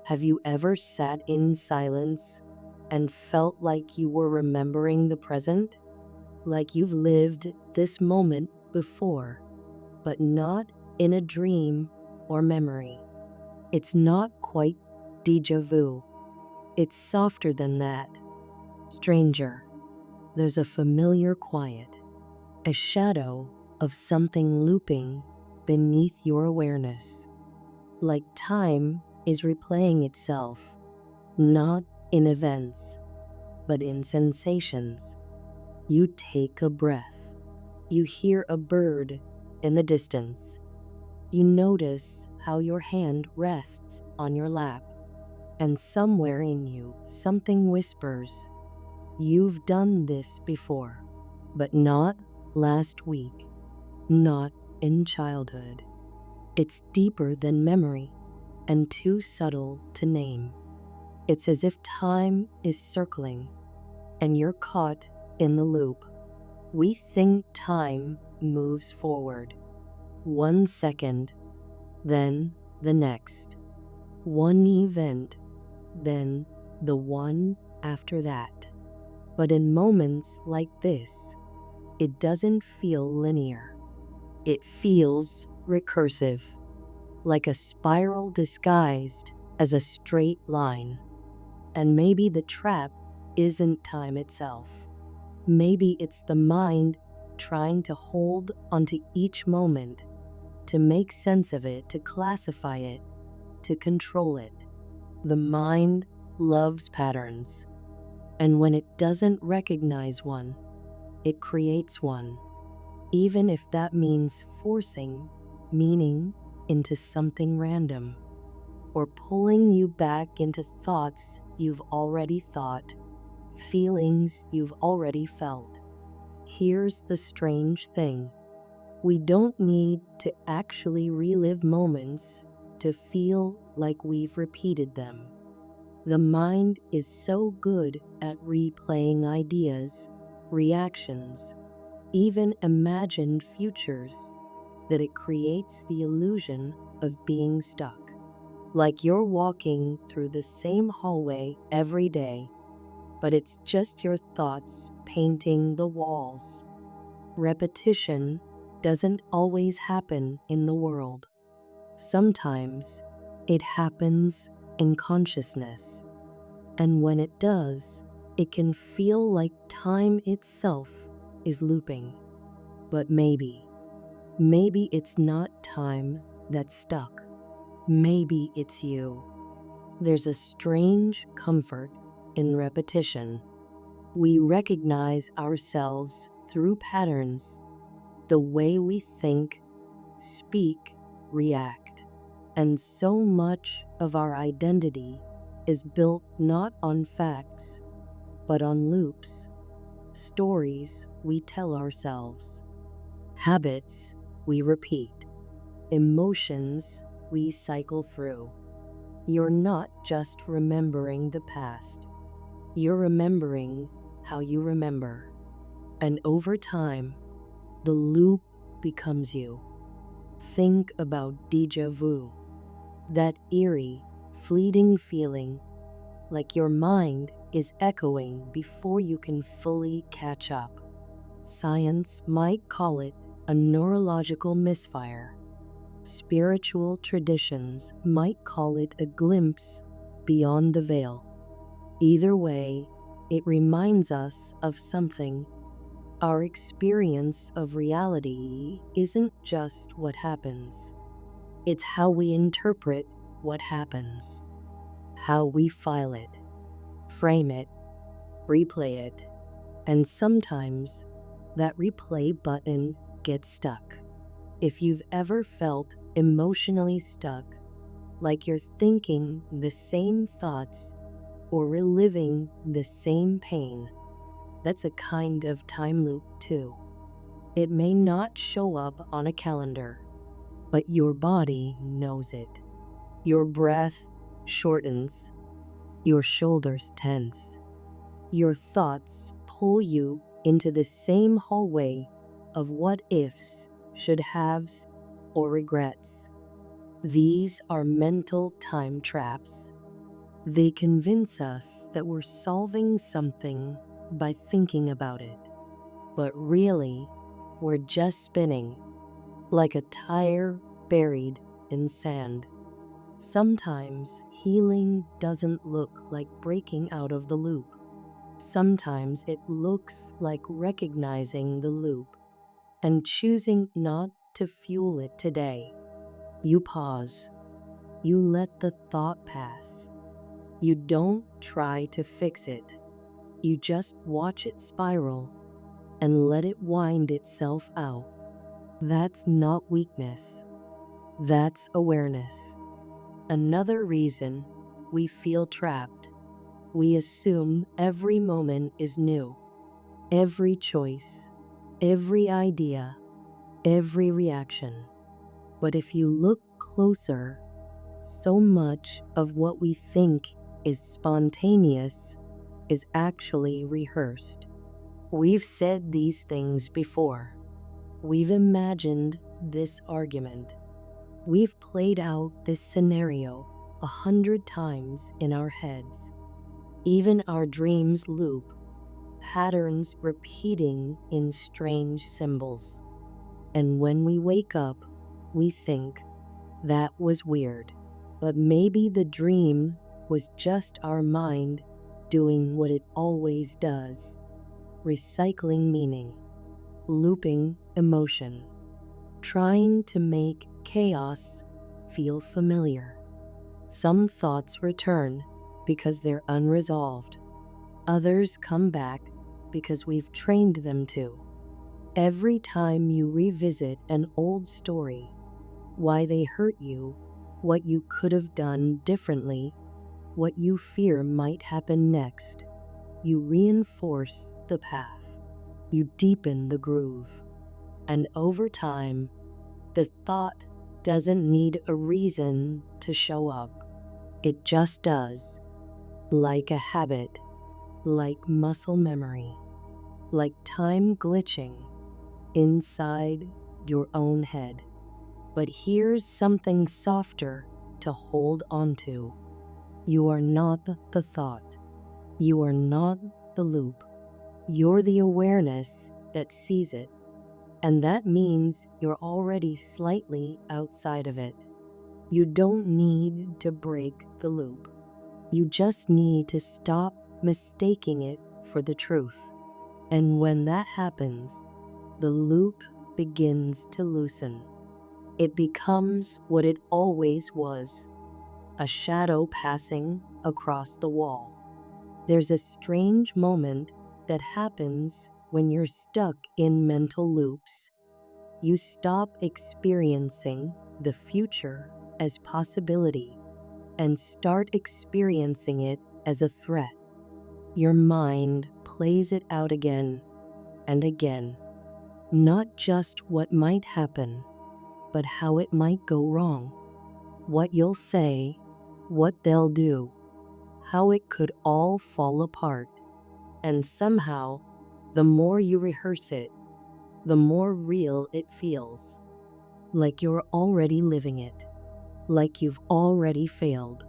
Have you ever sat in silence and felt like you were remembering the present? Like you've lived this moment before, but not in a dream or memory. It's not quite déjà vu. It's softer than that. Stranger. There's a familiar quiet, a shadow of something looping beneath your awareness. Like time is replaying itself, not in events, but in sensations. You take a breath. You hear a bird in the distance. You notice how your hand rests on your lap, and somewhere in you, something whispers, "You've done this before, but not last week, not in childhood." It's deeper than memory and too subtle to name. It's as if time is circling and you're caught in the loop. We think time moves forward, 1 second, then the next. One event, then the one after that. But in moments like this, it doesn't feel linear. It feels recursive, like a spiral disguised as a straight line. And maybe the trap isn't time itself. Maybe it's the mind trying to hold onto each moment, to make sense of it, to classify it, to control it. The mind loves patterns, and when it doesn't recognize one, it creates one, even if that means forcing meaning into something random, or pulling you back into thoughts you've already thought, feelings you've already felt. Here's the strange thing. We don't need to actually relive moments to feel like we've repeated them. The mind is so good at replaying ideas, reactions, even imagined futures, that it creates the illusion of being stuck. Like you're walking through the same hallway every day, but it's just your thoughts painting the walls. Repetition doesn't always happen in the world. Sometimes it happens in consciousness. And when it does, it can feel like time itself is looping. But maybe it's not time that's stuck. Maybe it's you. There's a strange comfort in repetition. We recognize ourselves through patterns, the way we think, speak, react. And so much of our identity is built not on facts, but on loops, stories we tell ourselves, habits we repeat, emotions we cycle through. You're not just remembering the past, you're remembering how you remember. And over time, the loop becomes you. Think about déjà vu, that eerie, fleeting feeling like your mind is echoing before you can fully catch up. Science might call it a neurological misfire. Spiritual traditions might call it a glimpse beyond the veil. Either way, it reminds us of something. Our experience of reality isn't just what happens. It's how we interpret what happens, how we file it, frame it, replay it, and sometimes that replay button gets stuck. If you've ever felt emotionally stuck, like you're thinking the same thoughts or reliving the same pain, that's a kind of time loop too. It may not show up on a calendar, but your body knows it. Your breath shortens, your shoulders tense. Your thoughts pull you into the same hallway of what ifs, should haves, or regrets. These are mental time traps, They convince us that we're solving something by thinking about it, but really, we're just spinning like a tire buried in sand. Sometimes healing doesn't look like breaking out of the loop. Sometimes it looks like recognizing the loop and choosing not to fuel it today. You pause. You let the thought pass. You don't try to fix it. You just watch it spiral and let it wind itself out. That's not weakness. That's awareness. Another reason we feel trapped. We assume every moment is new. Every choice, every idea, every reaction. But if you look closer, so much of what we think is spontaneous is actually rehearsed. We've said these things before. We've imagined this argument. We've played out this scenario 100 times in our heads. Even our dreams loop, patterns repeating in strange symbols. And when we wake up, we think, that was weird. But maybe the dream was just our mind doing what it always does, recycling meaning, looping emotion, trying to make chaos feel familiar. Some thoughts return because they're unresolved. Others come back because we've trained them to. Every time you revisit an old story, why they hurt you, what you could have done differently, what you fear might happen next, you reinforce the path. You deepen the groove. And over time, the thought doesn't need a reason to show up. It just does. Like a habit, like muscle memory, like time glitching inside your own head. But here's something softer to hold onto. You are not the thought. You are not the loop. You're the awareness that sees it. And that means you're already slightly outside of it. You don't need to break the loop. You just need to stop mistaking it for the truth. And when that happens, the loop begins to loosen. It becomes what it always was, a shadow passing across the wall. There's a strange moment that happens when you're stuck in mental loops. You stop experiencing the future as possibility and start experiencing it as a threat. Your mind plays it out again and again. Not just what might happen, but how it might go wrong. What you'll say, what they'll do, how it could all fall apart. And somehow, the more you rehearse it, the more real it feels. Like you're already living it. Like you've already failed.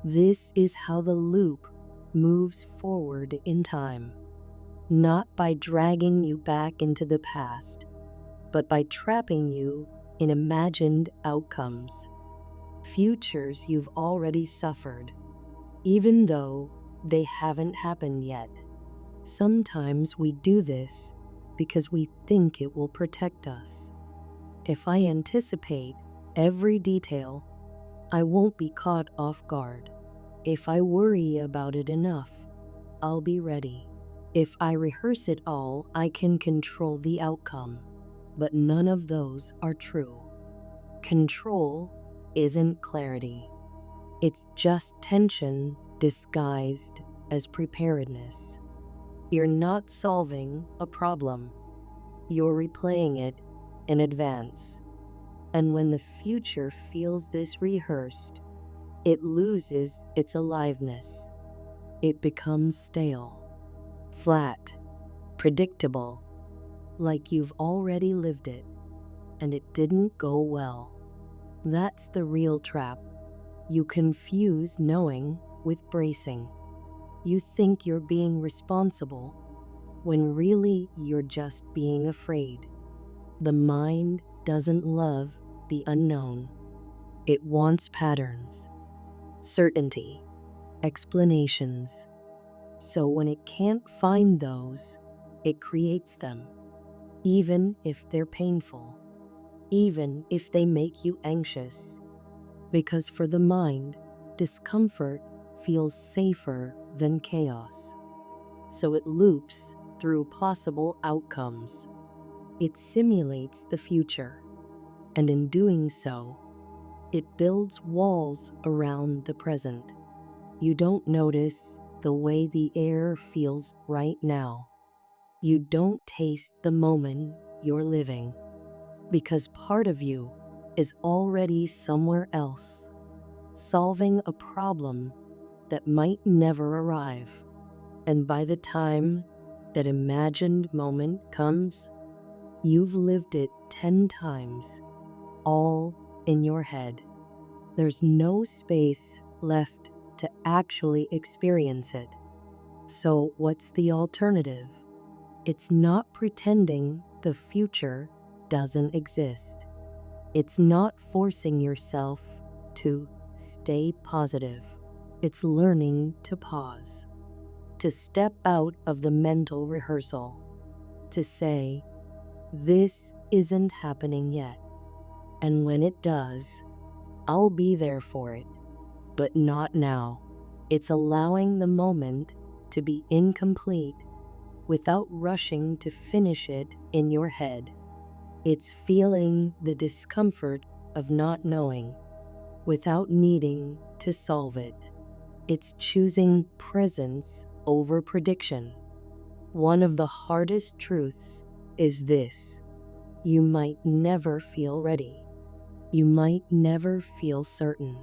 This is how the loop moves forward in time. Not by dragging you back into the past, but by trapping you in imagined outcomes. Futures you've already suffered, even though they haven't happened yet. Sometimes we do this because we think it will protect us. If I anticipate every detail, I won't be caught off guard. If I worry about it enough, I'll be ready. If I rehearse it all, I can control the outcome. But none of those are true. Control isn't clarity. It's just tension disguised as preparedness. You're not solving a problem. You're replaying it in advance. And when the future feels this rehearsed, it loses its aliveness. It becomes stale, flat, predictable, like you've already lived it, and it didn't go well. That's the real trap. You confuse knowing with bracing. You think you're being responsible when really you're just being afraid. The mind doesn't love the unknown. It wants patterns, certainty, explanations. So when it can't find those, it creates them, even if they're painful, even if they make you anxious. Because for the mind, discomfort feels safer than chaos. So it loops through possible outcomes. It simulates the future, and in doing so, it builds walls around the present. You don't notice the way the air feels right now. You don't taste the moment you're living, because part of you is already somewhere else, solving a problem that might never arrive. And by the time that imagined moment comes, you've lived it 10 times, all in your head. There's no space left to actually experience it. So what's the alternative? It's not pretending the future doesn't exist. It's not forcing yourself to stay positive. It's learning to pause, to step out of the mental rehearsal, to say, this isn't happening yet. And when it does, I'll be there for it, but not now. It's allowing the moment to be incomplete without rushing to finish it in your head. It's feeling the discomfort of not knowing without needing to solve it. It's choosing presence over prediction. One of the hardest truths is this: you might never feel ready. You might never feel certain,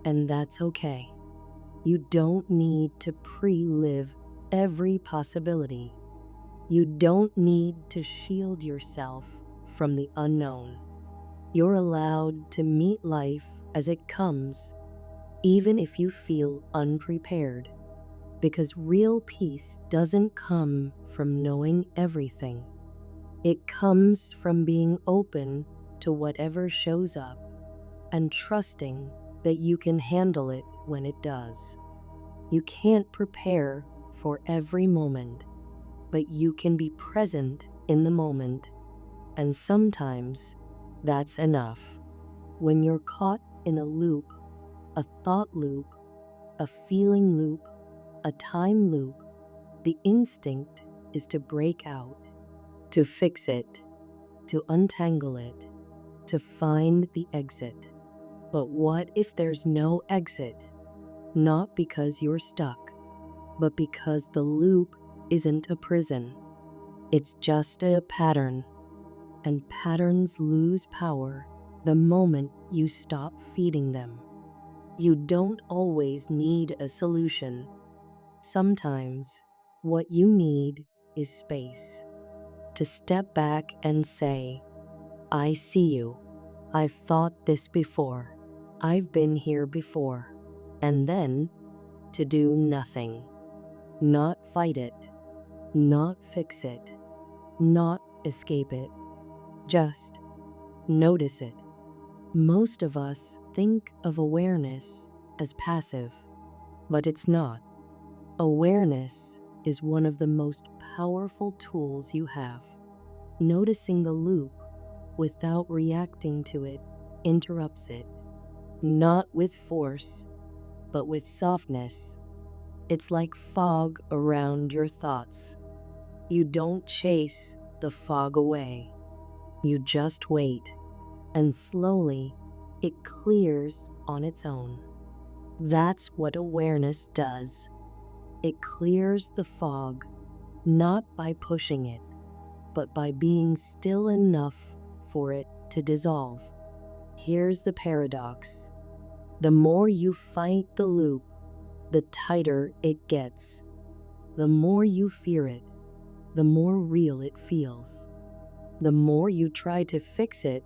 and that's okay. You don't need to pre-live every possibility. You don't need to shield yourself from the unknown. You're allowed to meet life as it comes, even if you feel unprepared, because real peace doesn't come from knowing everything. It comes from being open to whatever shows up and trusting that you can handle it when it does. You can't prepare for every moment, but you can be present in the moment, and sometimes that's enough. When you're caught in a loop, a thought loop, a feeling loop, a time loop, the instinct is to break out, to fix it, to untangle it, to find the exit. But what if there's no exit? Not because you're stuck, but because the loop isn't a prison. It's just a pattern, and patterns lose power the moment you stop feeding them. You don't always need a solution. Sometimes what you need is space. To step back and say, I see you. I've thought this before. I've been here before. And then to do nothing. Not fight it. Not fix it. Not escape it. Just notice it. Most of us think of awareness as passive, but it's not. Awareness is one of the most powerful tools you have. Noticing the loop without reacting to it interrupts it, not with force, but with softness. It's like fog around your thoughts. You don't chase the fog away. You just wait, and slowly it clears on its own. That's what awareness does. It clears the fog, not by pushing it, but by being still enough for it to dissolve. Here's the paradox. The more you fight the loop, the tighter it gets. The more you fear it, the more real it feels. The more you try to fix it,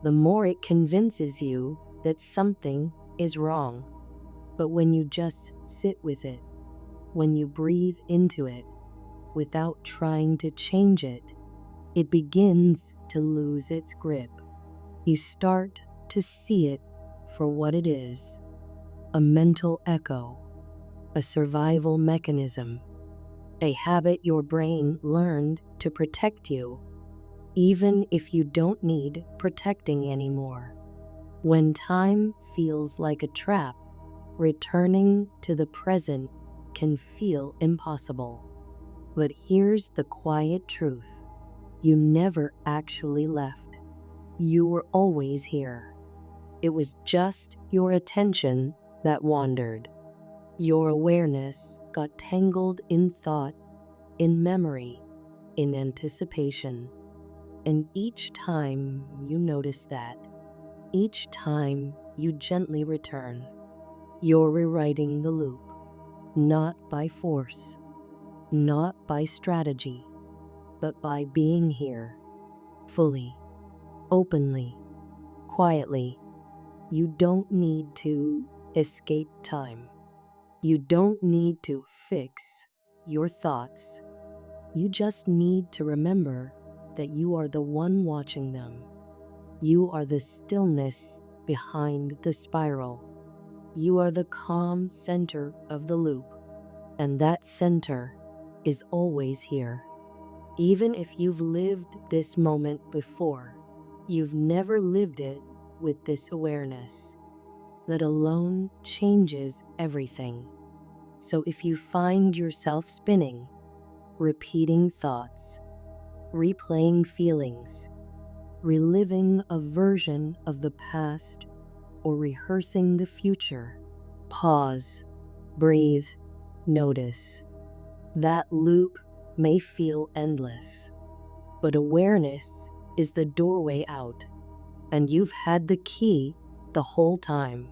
the more it convinces you that something is wrong. But when you just sit with it, when you breathe into it without trying to change it, it begins to lose its grip. You start to see it for what it is: a mental echo, a survival mechanism, a habit your brain learned to protect you, even if you don't need protecting anymore. When time feels like a trap, returning to the present can feel impossible. But here's the quiet truth: you never actually left. You were always here. It was just your attention that wandered. Your awareness got tangled in thought, in memory, in anticipation. And each time you notice that, each time you gently return, you're rewriting the loop, not by force, not by strategy, but by being here, fully, openly, quietly. You don't need to escape time. You don't need to fix your thoughts. You just need to remember that you are the one watching them. You are the stillness behind the spiral. You are the calm center of the loop. And that center is always here. Even if you've lived this moment before, you've never lived it with this awareness. That alone changes everything. So if you find yourself spinning, repeating thoughts, replaying feelings, reliving a version of the past, or rehearsing the future, pause, breathe, notice. That loop may feel endless, but awareness is the doorway out, and you've had the key the whole time.